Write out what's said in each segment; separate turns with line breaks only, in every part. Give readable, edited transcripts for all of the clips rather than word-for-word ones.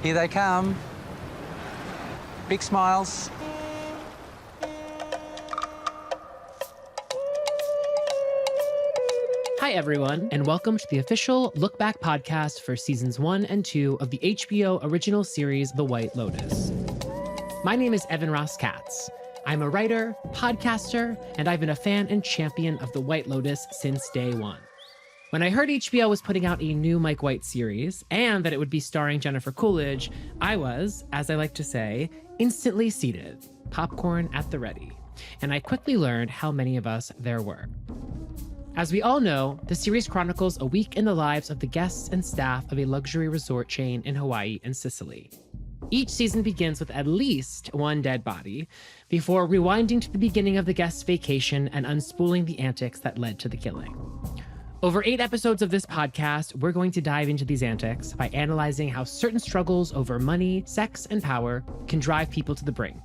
Here they come. Big smiles.
Hi, everyone, and welcome to the official Look Back podcast for seasons 1 and 2 of the HBO original series, The White Lotus. My name is Evan Ross Katz. I'm a writer, podcaster, and I've been a fan and champion of The White Lotus since day one. When I heard HBO was putting out a new Mike White series, and that it would be starring Jennifer Coolidge, I was, as I like to say, instantly seated, popcorn at the ready. And I quickly learned how many of us there were. As we all know, the series chronicles a week in the lives of the guests and staff of a luxury resort chain in Hawaii and Sicily. Each season begins with at least one dead body, before rewinding to the beginning of the guest's vacation and unspooling the antics that led to the killing. Over 8 episodes of this podcast, we're going to dive into these antics by analyzing how certain struggles over money, sex, and power can drive people to the brink.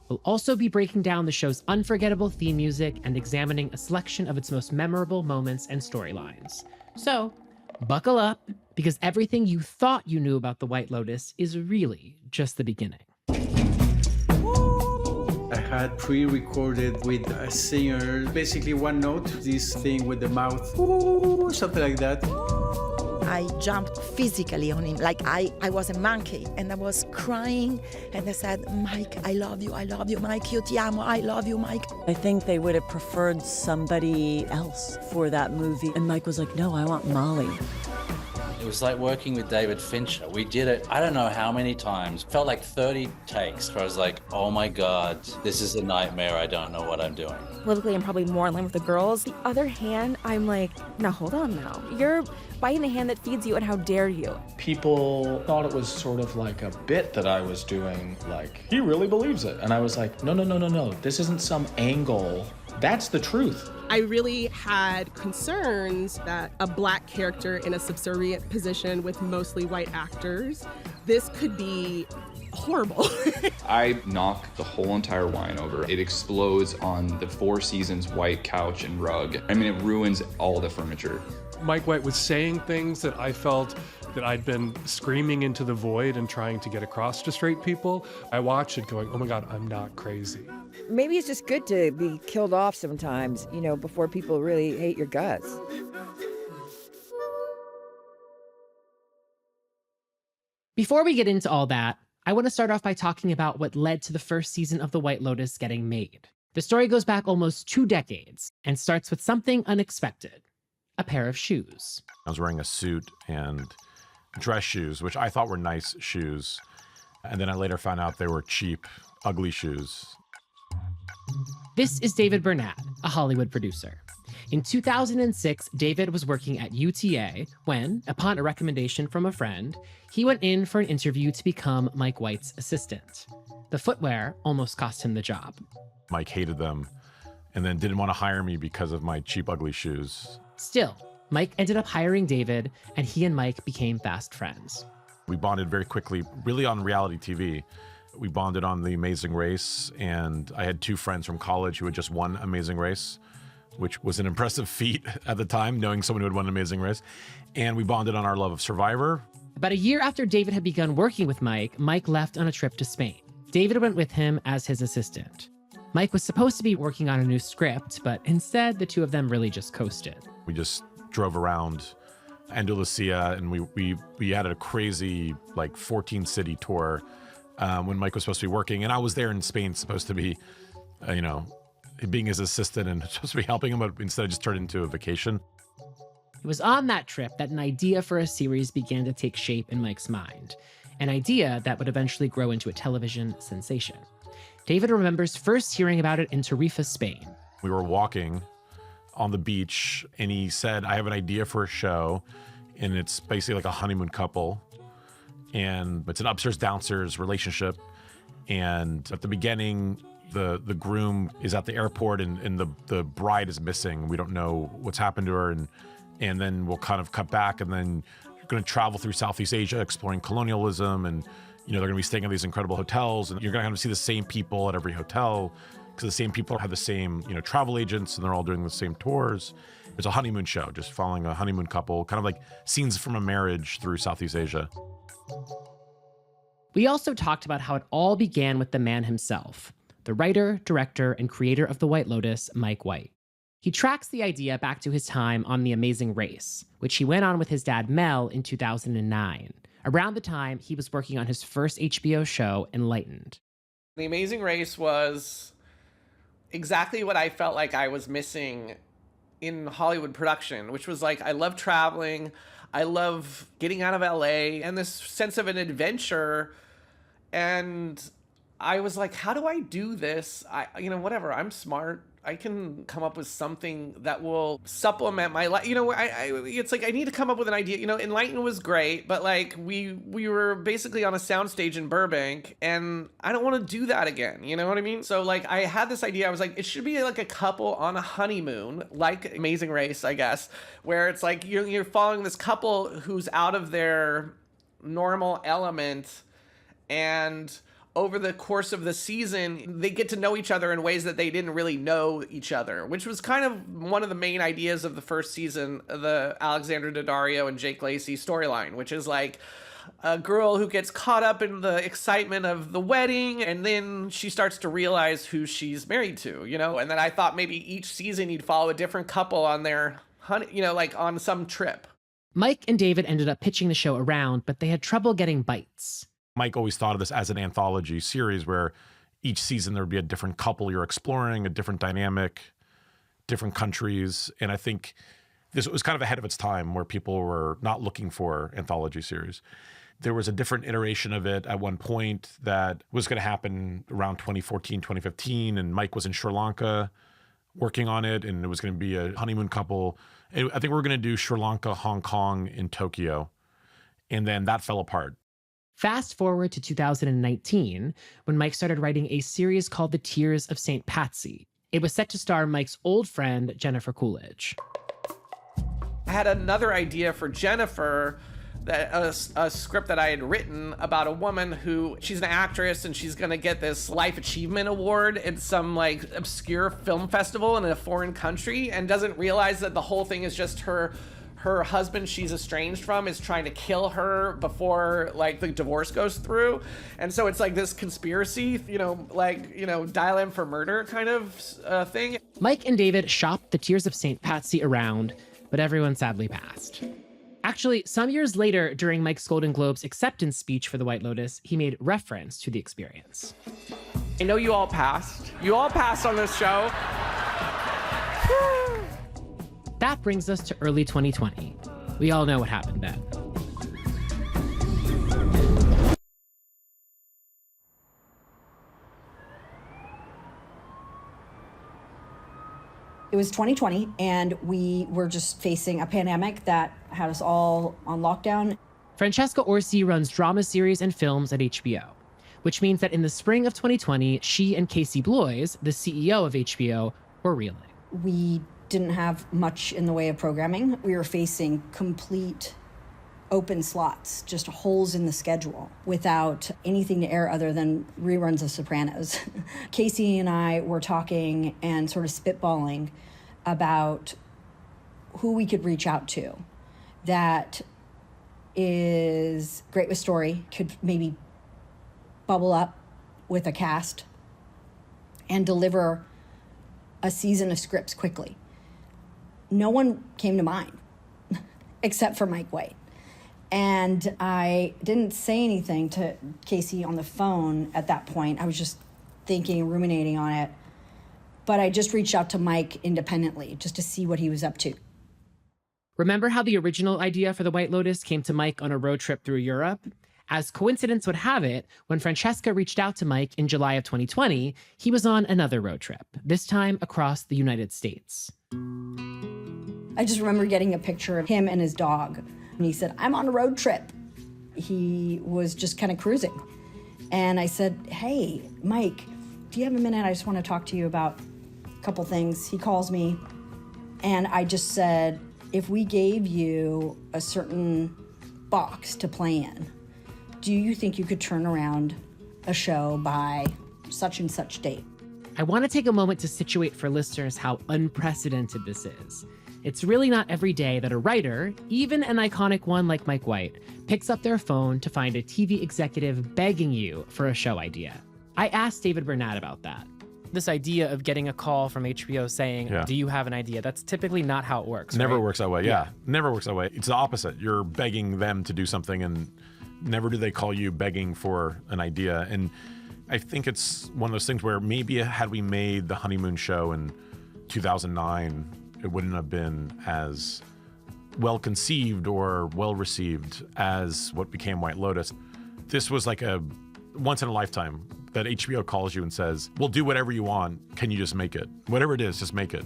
We'll also be breaking down the show's unforgettable theme music and examining a selection of its most memorable moments and storylines. So, buckle up, because everything you thought you knew about The White Lotus is really just the beginning.
I had pre-recorded with a singer, basically one note, this thing with the mouth, ooh, something like that.
I jumped physically on him, like I was a monkey, and I was crying, and I said, Mike, I love you, Mike, io ti amo, I love you, Mike.
I think they would have preferred somebody else for that movie, and Mike was like, no, I want Molly.
It was like working with David Fincher. We did it, I don't know how many times. Felt like 30 takes where I was like, oh my God, this is a nightmare. I don't know what I'm doing.
Politically, I'm probably more in line with the girls. The other hand, I'm like, now hold on now. You're biting the hand that feeds you, and how dare you?
People thought it was sort of like a bit that I was doing, like, he really believes it. And I was like, no. This isn't some angle. That's the truth.
I really had concerns that a Black character in a subservient position with mostly white actors, this could be horrible.
I knock the whole entire wine over. It explodes on the Four Seasons white couch and rug. I mean, it ruins all the furniture.
Mike White was saying things that I felt that I'd been screaming into the void and trying to get across to straight people. I watched it going, oh my God, I'm not crazy.
Maybe it's just good to be killed off sometimes, before people really hate your guts.
Before we get into all that, I want to start off by talking about what led to the first season of The White Lotus getting made. The story goes back almost 2 decades and starts with something unexpected: a pair of shoes.
I was wearing a suit and dress shoes, which I thought were nice shoes. And then I later found out they were cheap, ugly shoes.
This is David Bernad, a Hollywood producer. In 2006, David was working at UTA when, upon a recommendation from a friend, he went in for an interview to become Mike White's assistant. The footwear almost cost him the job.
Mike hated them and then didn't want to hire me because of my cheap, ugly shoes.
Still, Mike ended up hiring David, and he and Mike became fast friends.
We bonded very quickly, really on reality TV. We bonded on The Amazing Race, and I had 2 friends from college who had just won Amazing Race, which was an impressive feat at the time, knowing someone who had won Amazing Race. And we bonded on our love of Survivor.
About a year after David had begun working with Mike, Mike left on a trip to Spain. David went with him as his assistant. Mike was supposed to be working on a new script, but instead the two of them really just coasted.
We just drove around Andalusia, and we had a crazy 14-city tour when Mike was supposed to be working. And I was there in Spain, supposed to be, being his assistant and supposed to be helping him, but instead it just turned into a vacation.
It was on that trip that an idea for a series began to take shape in Mike's mind, an idea that would eventually grow into a television sensation. David remembers first hearing about it in Tarifa, Spain.
We were walking on the beach, and he said, I have an idea for a show, and it's basically like a honeymoon couple, and it's an upstairs-downstairs relationship, and at the beginning, the groom is at the airport, and the bride is missing. We don't know what's happened to her, and then we'll kind of cut back, and then you're going to travel through Southeast Asia, exploring colonialism, and they're going to be staying at these incredible hotels, and you're going to kind of see the same people at every hotel, because the same people have the same, travel agents, and they're all doing the same tours. It's a honeymoon show, just following a honeymoon couple, kind of like scenes from a marriage through Southeast Asia.
We also talked about how it all began with the man himself, the writer, director, and creator of The White Lotus, Mike White. He tracks the idea back to his time on The Amazing Race, which he went on with his dad Mel in 2009, around the time he was working on his first HBO show, Enlightened.
The Amazing Race was exactly what I felt like I was missing in Hollywood production, which was like, I love traveling, I love getting out of LA, and this sense of an adventure. And I was like, how do I do this? Whatever, I'm smart. I can come up with something that will supplement my life. It's like I need to come up with an idea. Enlighten was great, but like we were basically on a soundstage in Burbank, and I don't want to do that again. You know what I mean? So like I had this idea. I was like, it should be like a couple on a honeymoon, like Amazing Race, I guess, where it's like you're following this couple who's out of their normal element, and over the course of the season, they get to know each other in ways that they didn't really know each other, which was kind of one of the main ideas of the first season, the Alexandra Daddario and Jake Lacey storyline, which is like a girl who gets caught up in the excitement of the wedding, and then she starts to realize who she's married to, And then I thought maybe each season you'd follow a different couple on their, like on some trip.
Mike and David ended up pitching the show around, but they had trouble getting bites.
Mike always thought of this as an anthology series where each season there would be a different couple you're exploring, a different dynamic, different countries. And I think this was kind of ahead of its time where people were not looking for anthology series. There was a different iteration of it at one point that was going to happen around 2014, 2015. And Mike was in Sri Lanka working on it, and it was going to be a honeymoon couple. And I think we were going to do Sri Lanka, Hong Kong, and Tokyo. And then that fell apart.
Fast forward to 2019, when Mike started writing a series called The Tears of St. Patsy. It was set to star Mike's old friend, Jennifer Coolidge.
I had another idea for Jennifer, that a script that I had written about a woman who, she's an actress and she's gonna get this Life Achievement Award at some like obscure film festival in a foreign country, and doesn't realize that the whole thing is just her husband she's estranged from is trying to kill her before like the divorce goes through. And so it's like this conspiracy, dial in for murder kind of thing.
Mike and David shopped The Tears of St. Patsy around, but everyone sadly passed. Actually, some years later, during Mike's Golden Globes acceptance speech for The White Lotus, he made reference to the experience.
I know you all passed. You all passed on this show.
That brings us to early 2020. We all know what happened then.
It was 2020, and we were just facing a pandemic that had us all on lockdown.
Francesca Orsi runs drama series and films at HBO, which means that in the spring of 2020, she and Casey Bloys, the CEO of HBO, were reeling.
We didn't have much in the way of programming. We were facing complete open slots, just holes in the schedule without anything to air other than reruns of Sopranos. Casey and I were talking and sort of spitballing about who we could reach out to that is great with story, could maybe bubble up with a cast and deliver a season of scripts quickly. No one came to mind except for Mike White. And I didn't say anything to Casey on the phone at that point. I was just thinking, ruminating on it. But I just reached out to Mike independently just to see what he was up to.
Remember how the original idea for The White Lotus came to Mike on a road trip through Europe? As coincidence would have it, when Francesca reached out to Mike in July of 2020, he was on another road trip, this time across the United States.
I just remember getting a picture of him and his dog. And he said, I'm on a road trip. He was just kind of cruising. And I said, hey, Mike, do you have a minute? I just want to talk to you about a couple things. He calls me, and I just said, if we gave you a certain box to play in, do you think you could turn around a show by such and such date?
I want to take a moment to situate for listeners how unprecedented this is. It's really not every day that a writer, even an iconic one like Mike White, picks up their phone to find a TV executive begging you for a show idea. I asked David Bernad about that. This idea of getting a call from HBO saying, do you have an idea? That's typically not how it works.
Never
right?
works that way. Yeah. Never works that way. It's the opposite. You're begging them to do something, and never do they call you begging for an idea. And I think it's one of those things where maybe had we made the honeymoon show in 2009, it wouldn't have been as well conceived or well received as what became White Lotus. This was like a once in a lifetime that HBO calls you and says, we'll do whatever you want. Can you just make it? Whatever it is, just make it.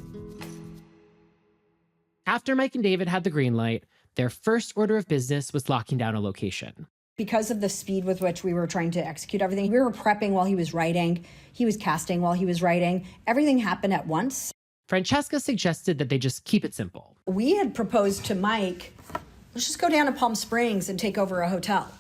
After Mike and David had the green light, their first order of business was locking down a location.
Because of the speed with which we were trying to execute everything, we were prepping while he was writing. He was casting while he was writing. Everything happened at once.
Francesca suggested that they just keep it simple.
We had proposed to Mike, let's just go down to Palm Springs and take over a hotel.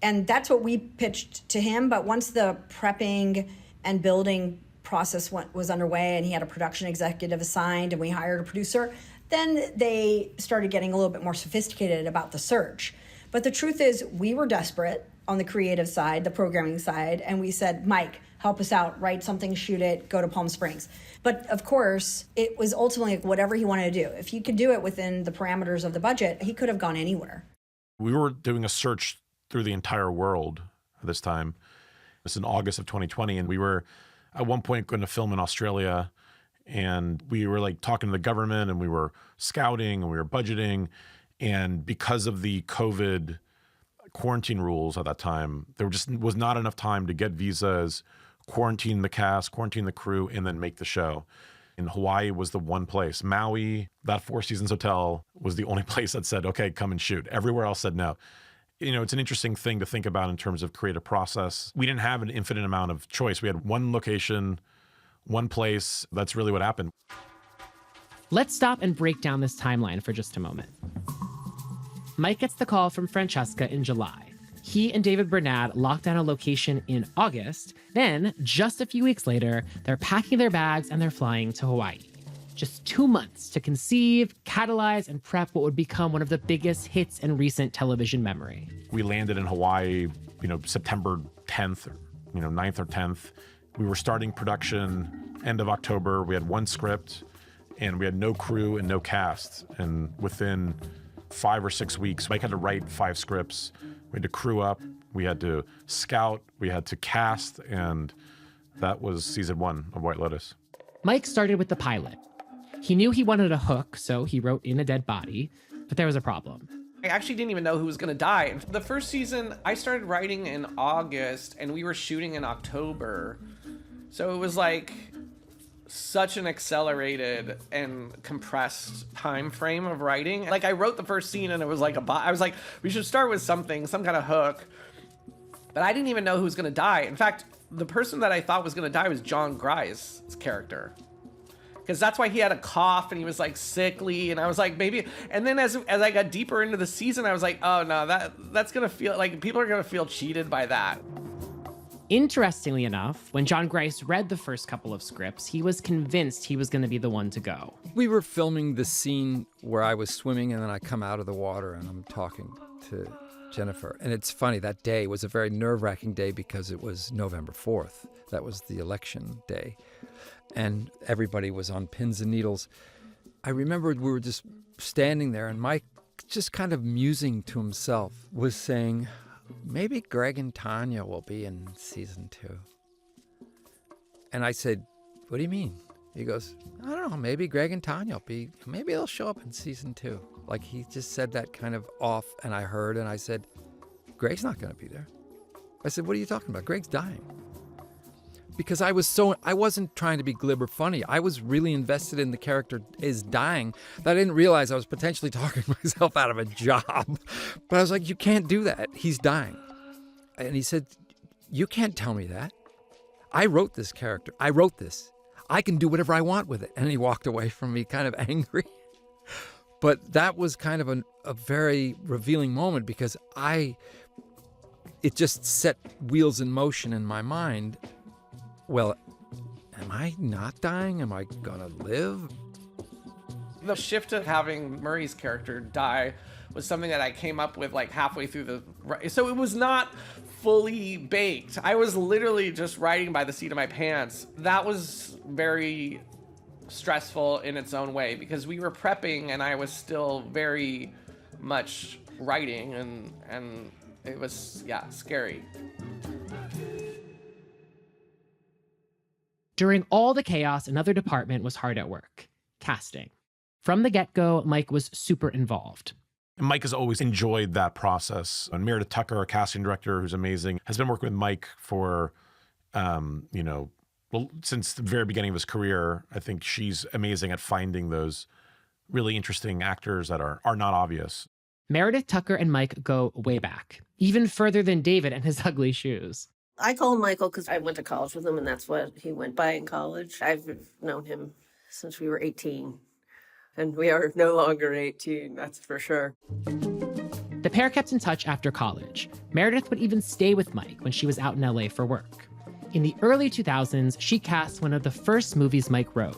And that's what we pitched to him. But once the prepping and building process was underway and he had a production executive assigned and we hired a producer, then they started getting a little bit more sophisticated about the search. But the truth is, we were desperate on the creative side, the programming side, and we said, Mike, help us out, write something, shoot it, go to Palm Springs. But of course, it was ultimately whatever he wanted to do. If he could do it within the parameters of the budget, he could have gone anywhere.
We were doing a search through the entire world at this time. This is in August of 2020, and we were at one point going to film in Australia, and we were like talking to the government, and we were scouting, and we were budgeting. And because of the COVID quarantine rules at that time, there just was not enough time to get visas, quarantine the cast, quarantine the crew, and then make the show. And Hawaii was the one place. Maui, that Four Seasons hotel, was the only place that said, okay, come and shoot. Everywhere else said no. You know, it's an interesting thing to think about in terms of creative process. We didn't have an infinite amount of choice. We had one location, one place. That's really what happened.
Let's stop and break down this timeline for just a moment. Mike gets the call from Francesca in July. He and David Bernad lock down a location in August. Then, just a few weeks later, they're packing their bags and they're flying to Hawaii. Just 2 months to conceive, catalyze, and prep what would become one of the biggest hits in recent television memory.
We landed in Hawaii, September 10th, 9th or 10th. We were starting production end of October. We had one script, and we had no crew and no cast. And within 5 or 6 weeks, Mike had to write 5 scripts. We had to crew up, we had to scout, we had to cast, and that was season 1 of White Lotus.
Mike started with the pilot. He knew he wanted a hook, so he wrote in a dead body, but there was a problem.
I actually didn't even know who was going to die. The first season, I started writing in August, and we were shooting in October. So it was like such an accelerated and compressed time frame of writing. Like, I wrote the first scene, and it was like I was like, we should start with something, some kind of hook. But I didn't even know who was going to die. In fact, the person that I thought was going to die was Jon Gries' character. Because that's why he had a cough and he was like sickly, and I was like, maybe. And then as I got deeper into the season, I was like, oh no, that's gonna feel like people are gonna feel cheated by that.
Interestingly enough, when Jon Gries read the first couple of scripts, he was convinced he was going to be the one to go.
We were filming the scene where I was swimming and then I come out of the water and I'm talking to Jennifer. And it's funny, that day was a very nerve-wracking day because it was November 4th. That was the election day. And everybody was on pins and needles. I remembered we were just standing there and Mike, just kind of musing to himself, was saying, maybe Greg and Tanya will be in season 2. And I said, what do you mean? He goes, I don't know, maybe Greg and Tanya will be, maybe they'll show up in season 2. Like, he just said that kind of off, and I heard, and I said, Greg's not going to be there. I said, what are you talking about? Greg's dying. Because I wasn't trying to be glib or funny. I was really invested in the character is dying that I didn't realize I was potentially talking myself out of a job. But I was like, you can't do that. He's dying. And he said, you can't tell me that. I wrote this character. I wrote this. I can do whatever I want with it. And he walked away from me kind of angry. But that was kind of a very revealing moment because it just set wheels in motion in my mind. Well, am I not dying? Am I gonna live?
The shift of having Murray's character die was something that I came up with like halfway through so it was not fully baked. I was literally just writing by the seat of my pants. That was very stressful in its own way because we were prepping and I was still very much writing and it was, scary.
During all the chaos, another department was hard at work: casting. From the get-go, Mike was super involved.
And Mike has always enjoyed that process. And Meredith Tucker, our casting director, who's amazing, has been working with Mike for, since the very beginning of his career. I think she's amazing at finding those really interesting actors that are not obvious.
Meredith Tucker and Mike go way back, even further than David and his ugly shoes.
I call him Michael because I went to college with him, and that's what he went by in college. I've known him since we were 18. And we are no longer 18, that's for sure.
The pair kept in touch after college. Meredith would even stay with Mike when she was out in LA for work. In the early 2000s, she cast one of the first movies Mike wrote,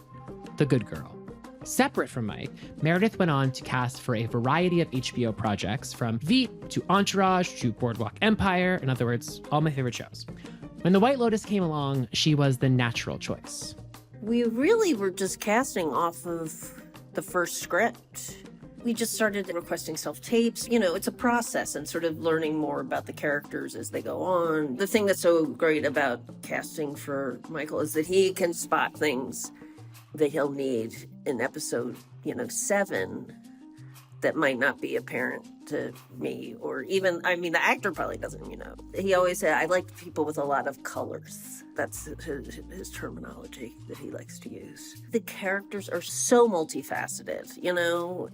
The Good Girl. Separate from Mike, Meredith went on to cast for a variety of HBO projects, from Veep to Entourage to Boardwalk Empire, in other words, all my favorite shows. When The White Lotus came along, she was the natural choice.
We really were just casting off of the first script. We just started requesting self-tapes. It's a process and sort of learning more about the characters as they go on. The thing that's so great about casting for Michael is that he can spot things that he'll need in episode, 7 that might not be apparent to me, or even, the actor probably doesn't, He always said, I like people with a lot of colors. That's his terminology that he likes to use. The characters are so multifaceted,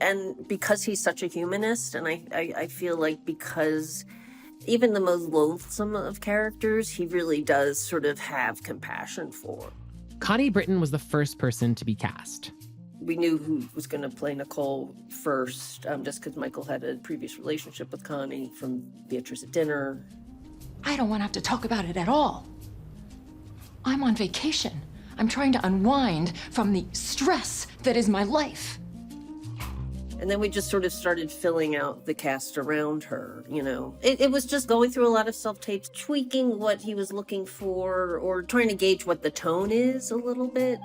and because he's such a humanist, and I feel like because even the most loathsome of characters, he really does sort of have compassion for.
Connie Britton was the first person to be cast.
We knew who was going to play Nicole first, just because Michael had a previous relationship with Connie from Beatrice at Dinner.
I don't want to have to talk about it at all. I'm on vacation. I'm trying to unwind from the stress that is my life.
And then we just sort of started filling out the cast around her, It was just going through a lot of self-tapes, tweaking what he was looking for, or trying to gauge what the tone is a little bit.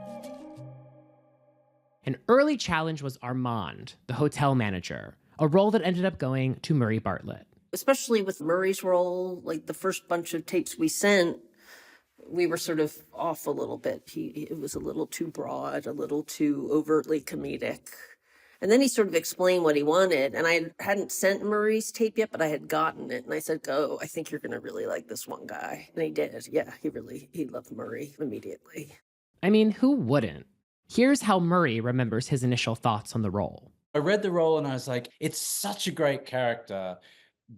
An early challenge was Armand, the hotel manager, a role that ended up going to Murray Bartlett.
Especially with Murray's role, like the first bunch of tapes we sent, we were sort of off a little bit. It was a little too broad, a little too overtly comedic. And then he sort of explained what he wanted. And I hadn't sent Murray's tape yet, but I had gotten it. And I said, go, I think you're going to really like this one guy. And he did. Yeah, he loved Murray immediately.
Who wouldn't? Here's how Murray remembers his initial thoughts on the role.
I read the role and I was like, it's such a great character,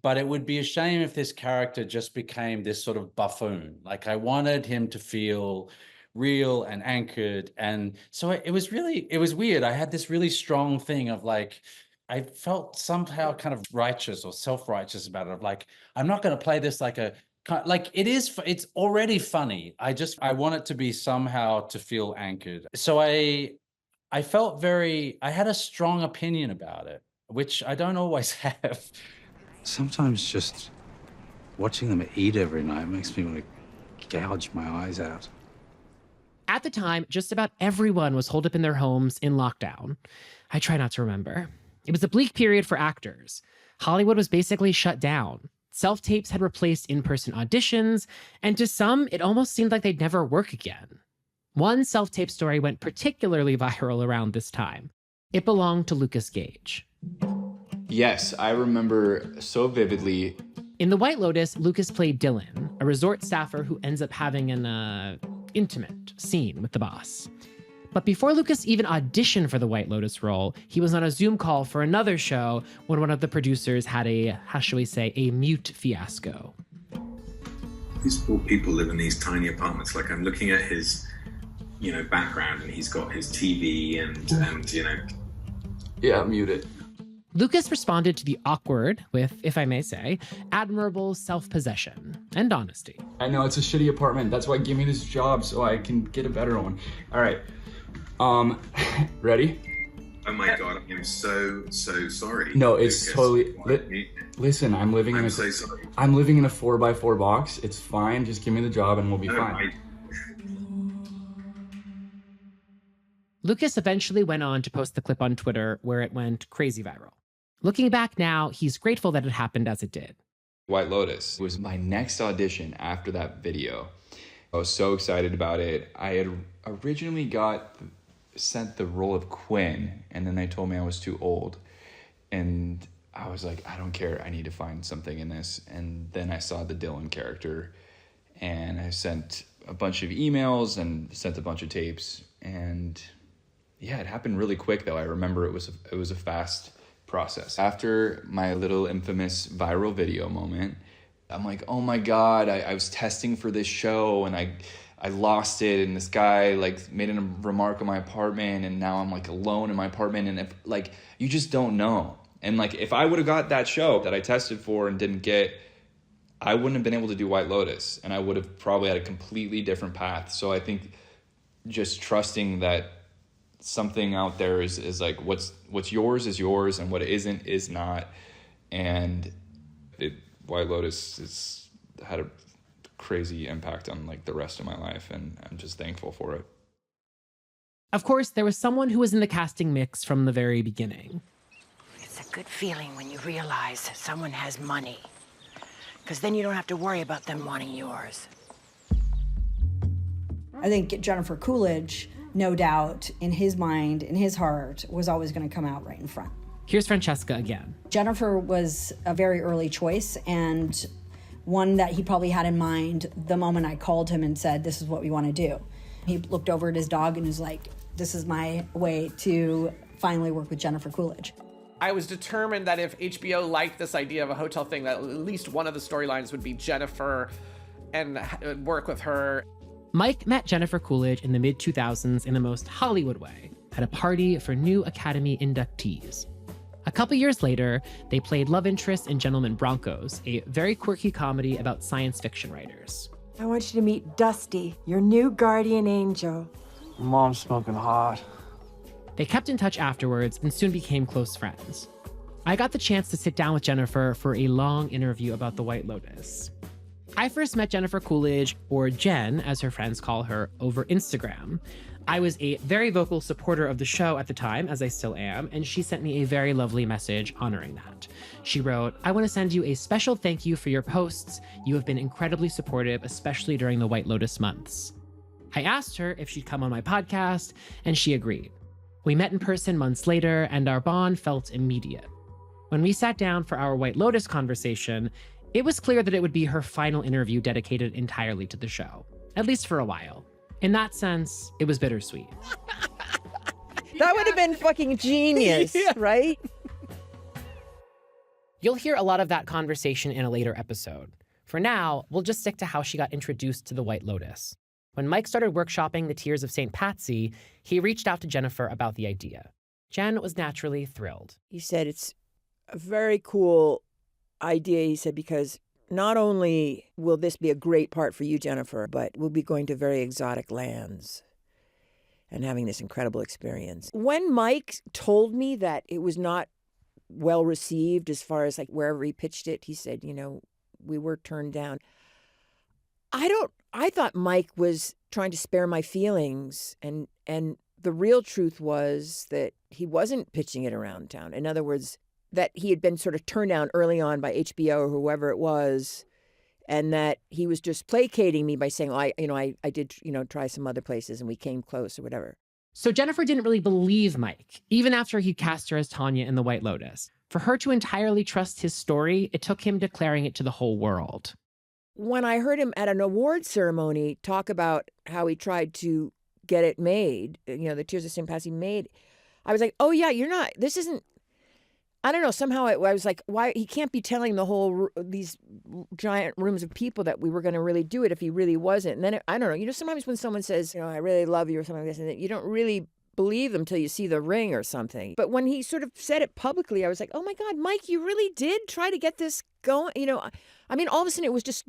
but it would be a shame if this character just became this sort of buffoon. Like, I wanted him to feel real and anchored. And so it was weird. I had this really strong thing of like, I felt somehow kind of righteous or self-righteous about it, of like, I'm not going to play this like it's already funny. I want it to be somehow to feel anchored. So I felt I had a strong opinion about it, which I don't always have.
Sometimes just watching them eat every night makes me want to gouge my eyes out.
At the time, just about everyone was holed up in their homes in lockdown. I try not to remember. It was a bleak period for actors. Hollywood was basically shut down. Self-tapes had replaced in-person auditions, and to some, it almost seemed like they'd never work again. One self-tape story went particularly viral around this time. It belonged to Lukas Gage.
Yes, I remember so vividly.
In The White Lotus, Lukas played Dylan, a resort staffer who ends up having an intimate scene with the boss. But before Lukas even auditioned for the White Lotus role, he was on a Zoom call for another show when one of the producers had a mute fiasco.
These poor people live in these tiny apartments. Like, I'm looking at his, background, and he's got his TV and.
Yeah, muted.
Lukas responded to the awkward with, if I may say, admirable self-possession and honesty.
I know it's a shitty apartment. That's why give me this job so I can get a better one. All right. Ready?
Oh my God, I'm so sorry.
No, it's
Lukas.
totally. Listen, I'm living in a 4x4 box. It's fine. Just give me the job and we'll be fine.
Lukas eventually went on to post the clip on Twitter where it went crazy viral. Looking back now, he's grateful that it happened as it did.
White Lotus was my next audition after that video. I was so excited about it. I had originally sent the role of Quinn, and then they told me I was too old. And I was like, I don't care. I need to find something in this. And then I saw the Dylan character, and I sent a bunch of emails and sent a bunch of tapes. And yeah, it happened really quick, though. I remember it was a fast process. After my little infamous viral video moment, I'm like, oh my God, I was testing for this show and I lost it, and this guy like made a remark on my apartment, and now I'm like alone in my apartment, and if, like, you just don't know. And like, if I would have got that show that I tested for and didn't get, I wouldn't have been able to do White Lotus, and I would have probably had a completely different path. So I think just trusting that something out there is like what's yours is yours, and what isn't is not. And White Lotus had a crazy impact on like the rest of my life, and I'm just thankful for it.
Of course, there was someone who was in the casting mix from the very beginning.
It's a good feeling when you realize someone has money, because then you don't have to worry about them wanting yours.
I think Jennifer Coolidge, no doubt, in his mind, in his heart, was always going to come out right in front.
Here's Francesca again.
Jennifer was a very early choice, and one that he probably had in mind the moment I called him and said, this is what we want to do. He looked over at his dog and was like, this is my way to finally work with Jennifer Coolidge.
I was determined that if HBO liked this idea of a hotel thing, that at least one of the storylines would be Jennifer and work with her.
Mike met Jennifer Coolidge in the mid-2000s in the most Hollywood way, at a party for new Academy inductees. A couple years later, they played love interest in Gentlemen Broncos, a very quirky comedy about science fiction writers.
I want you to meet Dusty, your new guardian angel.
Mom's smoking hot.
They kept in touch afterwards and soon became close friends. I got the chance to sit down with Jennifer for a long interview about the White Lotus. I first met Jennifer Coolidge, or Jen, as her friends call her, over Instagram. I was a very vocal supporter of the show at the time, as I still am, and she sent me a very lovely message honoring that. She wrote, I want to send you a special thank you for your posts. You have been incredibly supportive, especially during the White Lotus months. I asked her if she'd come on my podcast, and she agreed. We met in person months later, and our bond felt immediate. When we sat down for our White Lotus conversation, it was clear that it would be her final interview dedicated entirely to the show, at least for a while. In that sense, it was bittersweet.
That would have been fucking genius, right?
You'll hear a lot of that conversation in a later episode. For now, we'll just stick to how she got introduced to the White Lotus. When Mike started workshopping the Tears of St. Patsy, he reached out to Jennifer about the idea. Jen was naturally thrilled.
He said, it's a very cool idea, he said, because not only will this be a great part for you, Jennifer, but we'll be going to very exotic lands and having this incredible experience. When Mike told me that it was not well received as far as like wherever he pitched it, he said, you know, we were turned down. I thought Mike was trying to spare my feelings, and the real truth was that he wasn't pitching it around town. In other words, that he had been sort of turned down early on by HBO or whoever it was, and that he was just placating me by saying, I did, try some other places and we came close or whatever.
So Jennifer didn't really believe Mike, even after he cast her as Tanya in The White Lotus. For her to entirely trust his story, it took him declaring it to the whole world.
When I heard him at an award ceremony talk about how he tried to get it made, the Tears of St. Patsy made, I was like, oh yeah, this isn't, I don't know, somehow I was like, why, he can't be telling the whole, these giant rooms of people that we were going to really do it if he really wasn't. And then, I don't know, sometimes when someone says, I really love you or something like this, and you don't really believe them till you see the ring or something. But when he sort of said it publicly, I was like, oh my God, Mike, you really did try to get this going. I mean, all of a sudden it was just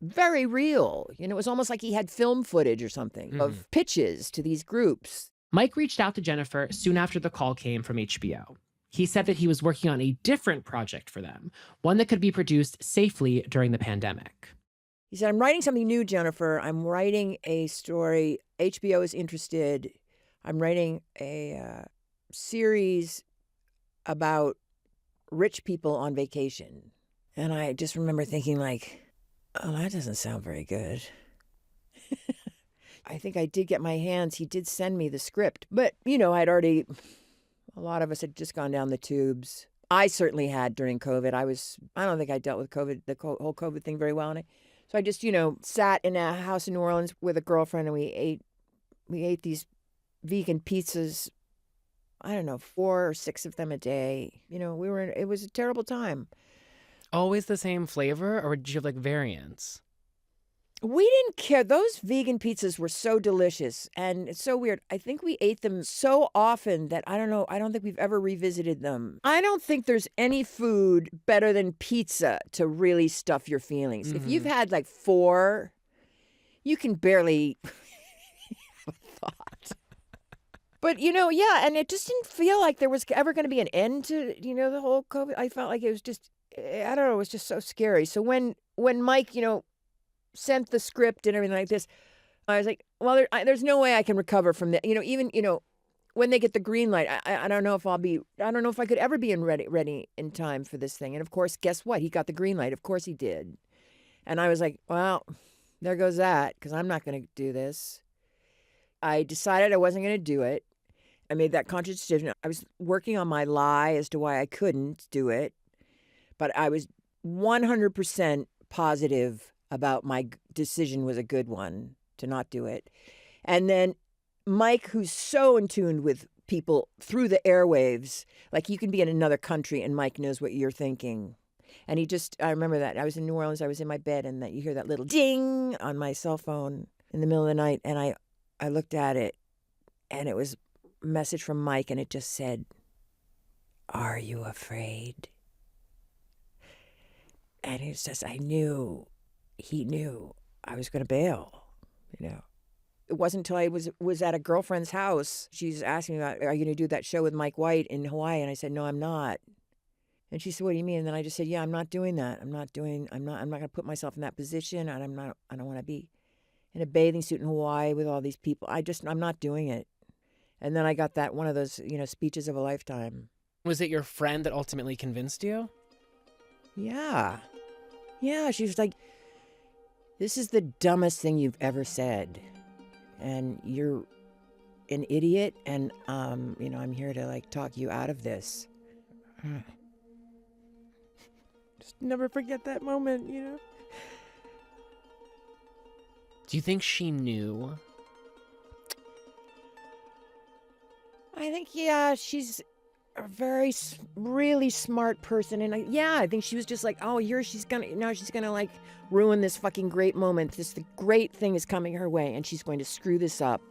very real. It was almost like he had film footage or something of pitches to these groups.
Mike reached out to Jennifer soon after the call came from HBO. He said that he was working on a different project for them, one that could be produced safely during the pandemic.
He said, I'm writing something new, Jennifer. I'm writing a story. HBO is interested. I'm writing a series about rich people on vacation. And I just remember thinking oh, that doesn't sound very good. I think I did get my hands. He did send me the script. But, a lot of us had just gone down the tubes. I certainly had during COVID. I don't think I dealt with COVID, the whole COVID thing very well. So I just, sat in a house in New Orleans with a girlfriend and we ate these vegan pizzas, I don't know, 4 or 6 of them a day. It was a terrible time.
Always the same flavor, or did you have variants?
We didn't care. Those vegan pizzas were so delicious, and it's so weird. I think we ate them so often that I don't know. I don't think we've ever revisited them. I don't think there's any food better than pizza to really stuff your feelings. Mm-hmm. If you've had 4, you can barely have a thought. But, yeah, and it just didn't feel like there was ever going to be an end to, the whole COVID. I felt like it was just, I don't know, it was just so scary. So when Mike, sent the script and everything like this, I was like, well, there's no way I can recover from that. Even, when they get the green light, I don't know if I don't know if I could ever be ready in time for this thing. And of course, guess what? He got the green light. Of course he did. And I was like, well, there goes that, because I'm not going to do this. I decided I wasn't going to do it. I made that conscious decision. I was working on my lie as to why I couldn't do it. But I was 100% positive about my decision was a good one to not do it. And then Mike, who's so in tune with people through the airwaves, you can be in another country and Mike knows what you're thinking. And I remember that. I was in New Orleans, I was in my bed, and that you hear that little ding on my cell phone in the middle of the night. And I looked at it, and it was a message from Mike, and it just said, "Are you afraid?" And it's just, he knew I was going to bail, It wasn't until I was at a girlfriend's house. She's asking me about, are you going to do that show with Mike White in Hawaii? And I said, no, I'm not. And she said, what do you mean? And then I just said, yeah, I'm not doing that. I'm not going to put myself in that position. And I don't want to be in a bathing suit in Hawaii with all these people. I'm not doing it. And then I got that one of those, speeches of a lifetime.
Was it your friend that ultimately convinced you?
Yeah. Yeah, she was like, this is the dumbest thing you've ever said. And you're an idiot. And, I'm here to talk you out of this. Just never forget that moment,
Do you think she knew?
I think, yeah, she's a really smart person. And I think she was just like, oh, she's going to ruin this fucking great moment. The great thing is coming her way and she's going to screw this up.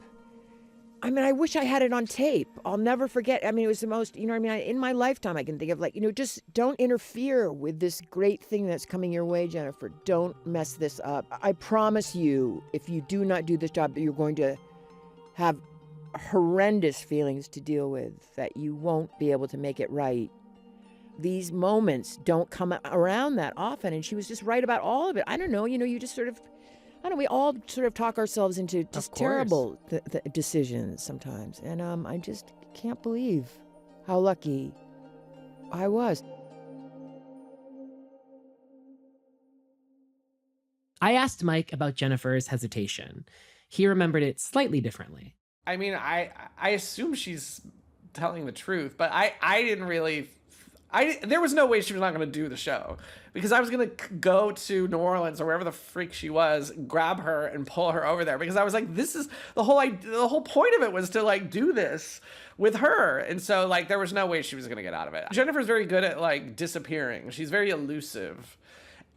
I mean, I wish I had it on tape. I'll never forget. I mean, it was the most, in my lifetime, I can think of just don't interfere with this great thing that's coming your way, Jennifer. Don't mess this up. I promise you, if you do not do this job, you're going to have horrendous feelings to deal with, that you won't be able to make it right. These moments don't come around that often. And she was just right about all of it. I don't know, you just sort of, we all sort of talk ourselves into just terrible decisions sometimes. And I just can't believe how lucky I was.
I asked Mike about Jennifer's hesitation. He remembered it slightly differently.
I mean, I assume she's telling the truth, but I didn't really... there was no way she was not going to do the show, because I was going to go to New Orleans or wherever the freak she was, grab her and pull her over there, because I was like, this is the whole point of it was to do this with her. And so there was no way she was going to get out of it. Jennifer's very good at disappearing. She's very elusive.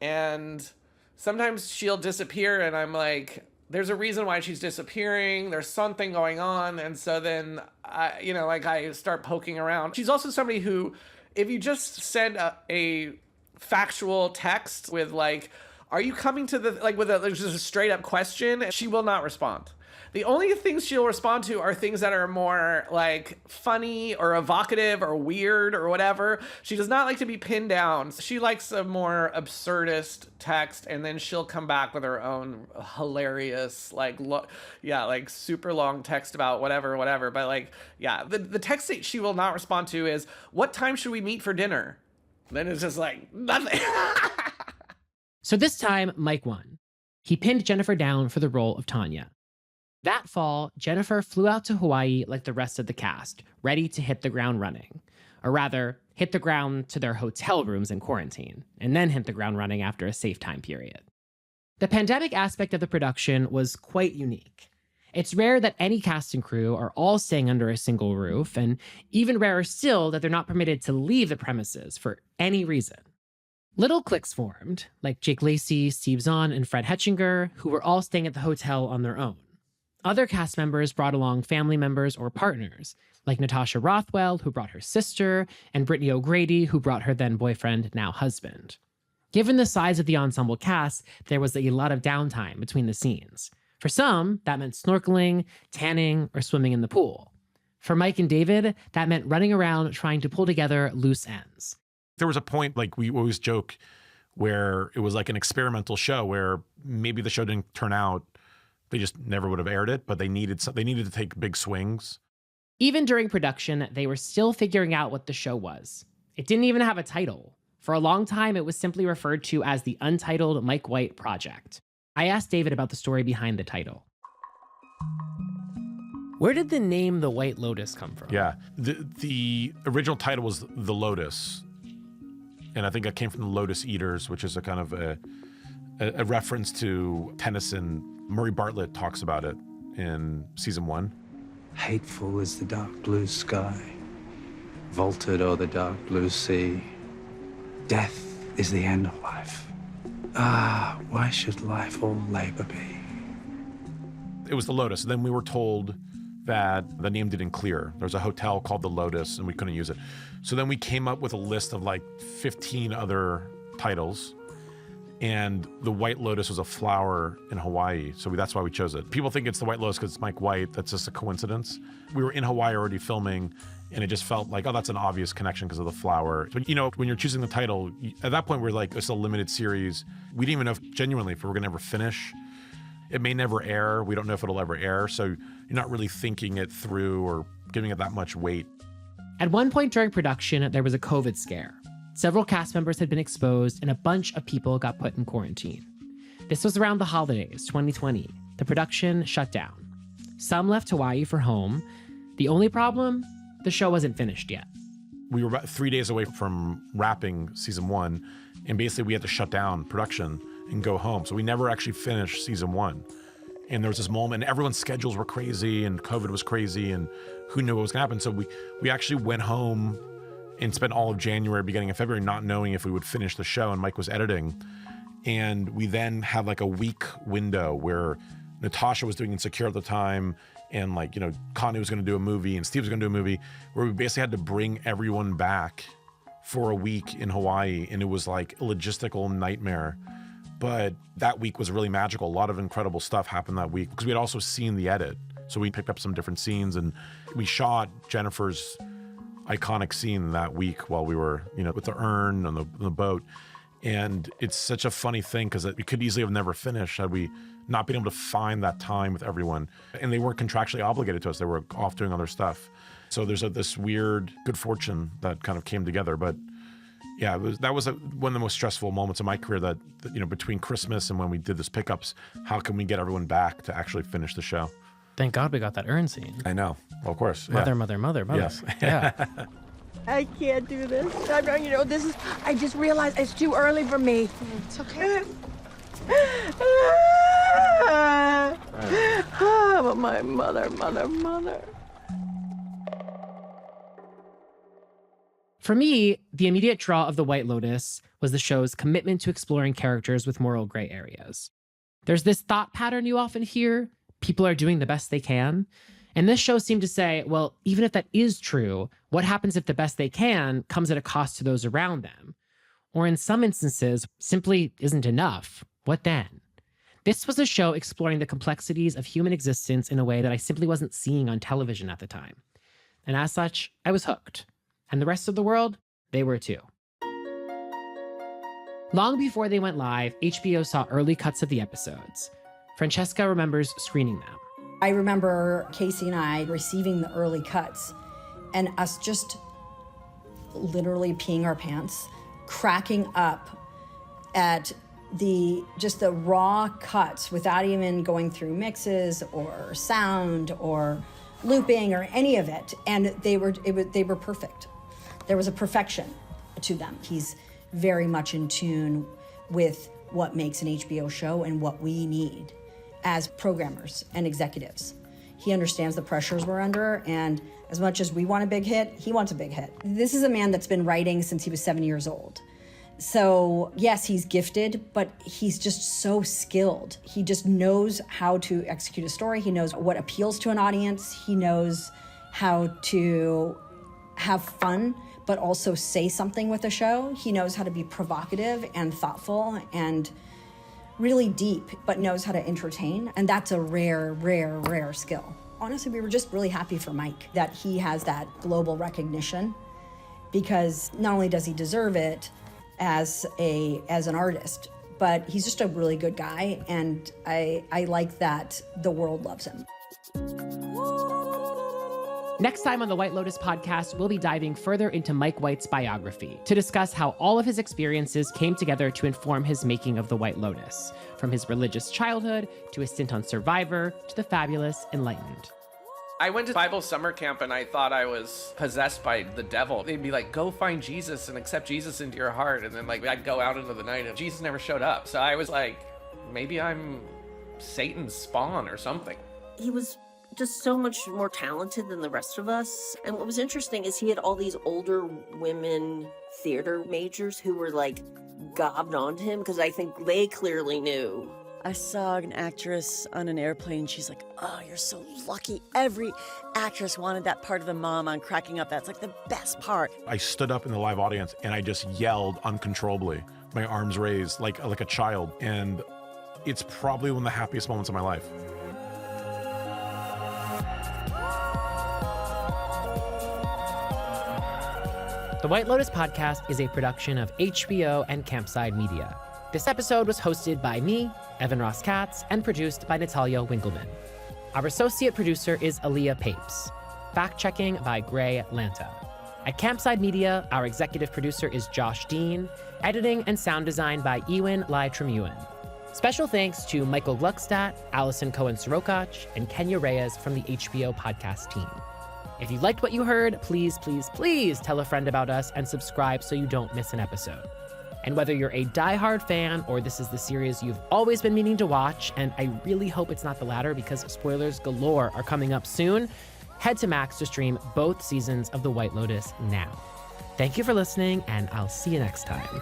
And sometimes she'll disappear and I'm like, there's a reason why she's disappearing. There's something going on. And so then, I start poking around. She's also somebody who, if you just send a factual text with like, are you coming to with just a straight up question, she will not respond. The only things she'll respond to are things that are more like funny or evocative or weird or whatever. She does not like to be pinned down. She likes a more absurdist text, and then she'll come back with her own hilarious, super long text about whatever. But the text that she will not respond to is, what time should we meet for dinner? Then it's just like, nothing.
So this time, Mike won. He pinned Jennifer down for the role of Tanya. That fall, Jennifer flew out to Hawaii like the rest of the cast, ready to hit the ground running. Or rather, hit the ground to their hotel rooms in quarantine, and then hit the ground running after a safe time period. The pandemic aspect of the production was quite unique. It's rare that any cast and crew are all staying under a single roof, and even rarer still that they're not permitted to leave the premises for any reason. Little cliques formed, like Jake Lacey, Steve Zahn, and Fred Hetchinger, who were all staying at the hotel on their own. Other cast members brought along family members or partners, like Natasha Rothwell, who brought her sister, and Brittany O'Grady, who brought her then boyfriend, now husband. Given the size of the ensemble cast, there was a lot of downtime between the scenes. For some, that meant snorkeling, tanning, or swimming in the pool. For Mike and David, that meant running around trying to pull together loose ends.
There was a point, like we always joke, where it was like an experimental show where maybe the show didn't turn out. They just never would have aired it, but they needed to take big swings.
Even during production, they were still figuring out what the show was. It didn't even have a title. For a long time, it was simply referred to as the Untitled Mike White Project. I asked David about the story behind the title. Where did the name The White Lotus come from?
Yeah, the original title was The Lotus, and I think it came from the Lotus Eaters, which is a kind of a reference to Tennyson. Murray Bartlett talks about it in season 1.
Hateful is the dark blue sky, vaulted o'er the dark blue sea. Death is the end of life. Ah, why should life all labor be?
It was the Lotus. Then we were told that the name didn't clear. There was a hotel called the Lotus and we couldn't use it. So then we came up with a list of like 15 other titles. And the White Lotus was a flower in Hawaii, so that's why we chose it. People think it's the White Lotus because it's Mike White. That's just a coincidence. We were in Hawaii already filming, and it just felt like, oh, that's an obvious connection because of the flower. But when you're choosing the title, at that point, we're like, it's a limited series. We didn't even know if we're gonna ever finish. It may never air. We don't know if it'll ever air, so you're not really thinking it through or giving it that much weight.
At one point during production, there was a COVID scare. Several cast members had been exposed, and a bunch of people got put in quarantine. This was around the holidays, 2020. The production shut down. Some left Hawaii for home. The only problem? The show wasn't finished yet.
We were about 3 days away from wrapping season 1, and basically we had to shut down production and go home. So we never actually finished season 1. And there was this moment, and everyone's schedules were crazy, and COVID was crazy, and who knew what was gonna happen. So we actually went home and spent all of January, beginning of February, not knowing if we would finish the show, and Mike was editing. And we then had like a week window where Natasha was doing Insecure at the time, and Connie was gonna do a movie, and Steve was gonna do a movie, where we basically had to bring everyone back for a week in Hawaii, and it was like a logistical nightmare. But that week was really magical. A lot of incredible stuff happened that week, because we had also seen the edit. So we picked up some different scenes, and we shot Jennifer's iconic scene that week while we were, with the urn on the boat. And it's such a funny thing because we could easily have never finished had we not been able to find that time with everyone. And they weren't contractually obligated to us. They were off doing other stuff. So there's this weird good fortune that kind of came together. But yeah, that was one of the most stressful moments of my career, that between Christmas and when we did this pickups, how can we get everyone back to actually finish the show?
Thank God we got that urn scene.
I know. Well, of course.
Mother.
Yes.
Yeah.
I can't do this. I just realized it's too early for me.
It's okay.
Oh, my mother.
For me, the immediate draw of The White Lotus was the show's commitment to exploring characters with moral gray areas. There's this thought pattern you often hear: people are doing the best they can. And this show seemed to say, well, even if that is true, what happens if the best they can comes at a cost to those around them? Or in some instances, simply isn't enough. What then? This was a show exploring the complexities of human existence in a way that I simply wasn't seeing on television at the time. And as such, I was hooked. And the rest of the world, they were too. Long before they went live, HBO saw early cuts of the episodes. Francesca remembers screening them.
I remember Casey and I receiving the early cuts and us just literally peeing our pants, cracking up at the raw cuts without even going through mixes or sound or looping or any of it. And they were perfect. There was a perfection to them. He's very much in tune with what makes an HBO show and what we need as programmers and executives. He understands the pressures we're under, and as much as we want a big hit, he wants a big hit. This is a man that's been writing since he was 7 years old. So yes, he's gifted, but he's just so skilled. He just knows how to execute a story. He knows what appeals to an audience. He knows how to have fun, but also say something with a show. He knows how to be provocative and thoughtful and really deep, but knows how to entertain. And that's a rare, rare, rare skill. Honestly, we were just really happy for Mike that he has that global recognition, because not only does he deserve it as an artist, but he's just a really good guy. And I like that the world loves him.
Next time on the White Lotus podcast, we'll be diving further into Mike White's biography to discuss how all of his experiences came together to inform his making of the White Lotus, from his religious childhood to his stint on Survivor to the fabulous Enlightened.
I went to Bible summer camp and I thought I was possessed by the devil. They'd be like, go find Jesus and accept Jesus into your heart. And then I'd go out into the night and Jesus never showed up. So I was like, maybe I'm Satan's spawn or something.
He was just so much more talented than the rest of us. And what was interesting is he had all these older women theater majors who were gobbed onto him, because I think they clearly knew.
I saw an actress on an airplane. She's like, oh, you're so lucky. Every actress wanted that part of the mom on Cracking Up. That's the best part.
I stood up in the live audience and I just yelled uncontrollably, my arms raised like a child. And it's probably one of the happiest moments of my life.
The White Lotus podcast is a production of HBO and Campside Media. This episode was hosted by me, Evan Ross Katz, and produced by Natalia Winkleman. Our associate producer is Aaliyah Papes. Fact-checking by Gray Lanta. At Campside Media, our executive producer is Josh Dean. Editing and sound design by Ewan Lai Tremuan. Special thanks to Michael Gluckstadt, Allison Cohen-Sirokach, and Kenya Reyes from the HBO podcast team. If you liked what you heard, please, please, please tell a friend about us and subscribe so you don't miss an episode. And whether you're a diehard fan or this is the series you've always been meaning to watch, and I really hope it's not the latter because spoilers galore are coming up soon, head to Max to stream both seasons of The White Lotus now. Thank you for listening, and I'll see you next time.